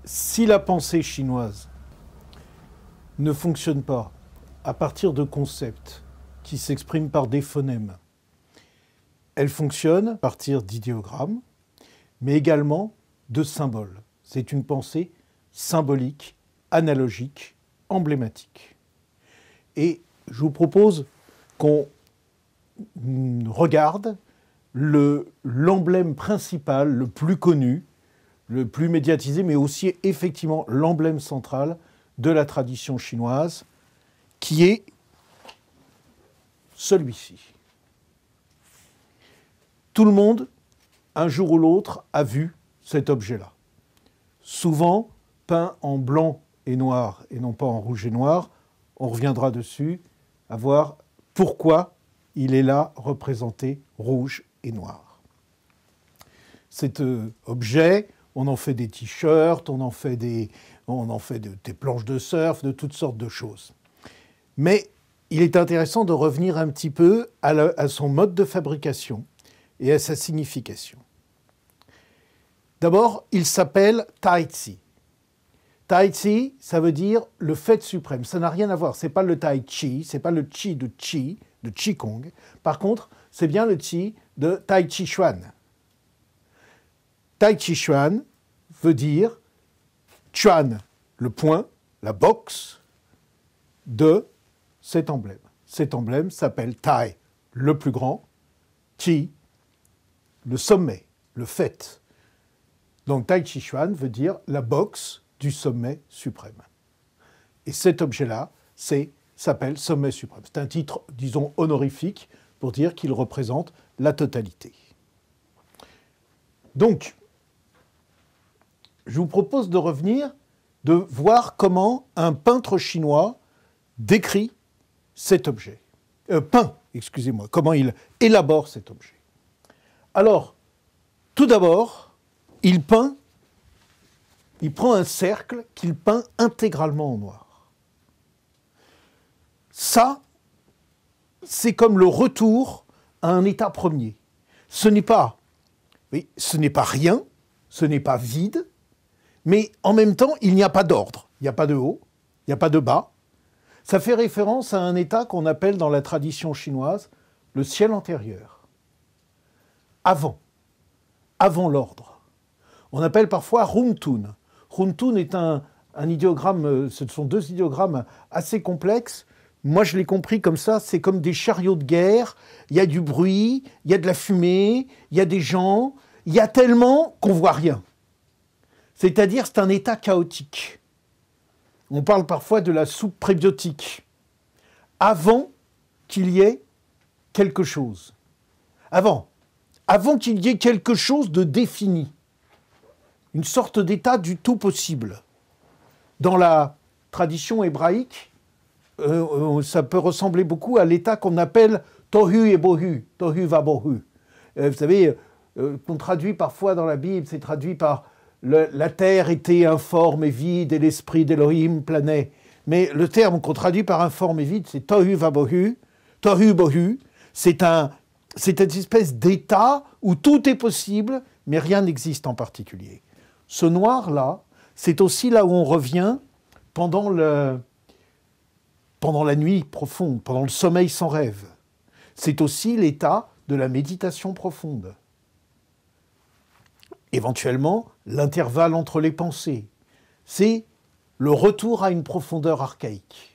Si la pensée chinoise ne fonctionne pas à partir de concepts qui s'expriment par des phonèmes, elle fonctionne à partir d'idéogrammes, mais également de symboles. C'est une pensée symbolique, analogique, emblématique. Et je vous propose qu'on regarde l'emblème principal, le plus connu, le plus médiatisé, mais aussi effectivement l'emblème central de la tradition chinoise, qui est celui-ci. Tout le monde, un jour ou l'autre, a vu cet objet-là. Souvent peint en blanc et noir, et non pas en rouge et noir. On reviendra dessus, à voir pourquoi il est là représenté rouge et noir. Cet objet, on en fait des t-shirts, on en fait des planches de surf, de toutes sortes de choses. Mais il est intéressant de revenir un petit peu à son mode de fabrication et à sa signification. D'abord, il s'appelle Tai Chi. Tai Chi, ça veut dire le fait suprême. Ça n'a rien à voir. Ce n'est pas le Tai Chi, ce n'est pas le Chi, de Qigong. Par contre, c'est bien le Chi de Tai Chi Chuan. Tai Chi Chuan veut dire Chuan, le point, la boxe de cet emblème. Cet emblème s'appelle Tai, le plus grand, Chi, le sommet, le fait. Donc Tai Chi Chuan veut dire la boxe du sommet suprême. Et cet objet-là s'appelle sommet suprême. C'est un titre, disons, honorifique pour dire qu'il représente la totalité. Donc, je vous propose de revenir, de voir comment un peintre chinois décrit cet objet. Comment il élabore cet objet. Alors, tout d'abord, il prend un cercle qu'il peint intégralement en noir. Ça, c'est comme le retour à un état premier. Ce n'est pas rien, ce n'est pas vide, mais en même temps, il n'y a pas d'ordre. Il n'y a pas de haut, il n'y a pas de bas. Ça fait référence à un état qu'on appelle dans la tradition chinoise le ciel antérieur. Avant l'ordre. On appelle parfois Runtun. Runtun est un idéogramme, ce sont deux idéogrammes assez complexes. Moi, je l'ai compris comme ça, c'est comme des chariots de guerre. Il y a du bruit, il y a de la fumée, il y a des gens. Il y a tellement qu'on ne voit rien. C'est-à-dire, c'est un état chaotique. On parle parfois de la soupe prébiotique. Avant qu'il y ait quelque chose. Avant qu'il y ait quelque chose de défini. Une sorte d'état du tout possible. Dans la tradition hébraïque, ça peut ressembler beaucoup à l'état qu'on appelle tohu et bohu, tohu va bohu. Vous savez, qu'on traduit parfois dans la Bible, c'est traduit par la terre était informe et vide et l'esprit d'Elohim planait. Mais le terme qu'on traduit par informe et vide, c'est tohu va bohu. Tohu bohu, c'est une espèce d'état où tout est possible, mais rien n'existe en particulier. Ce noir-là, c'est aussi là où on revient pendant la nuit profonde, pendant le sommeil sans rêve. C'est aussi l'état de la méditation profonde. Éventuellement, l'intervalle entre les pensées. C'est le retour à une profondeur archaïque.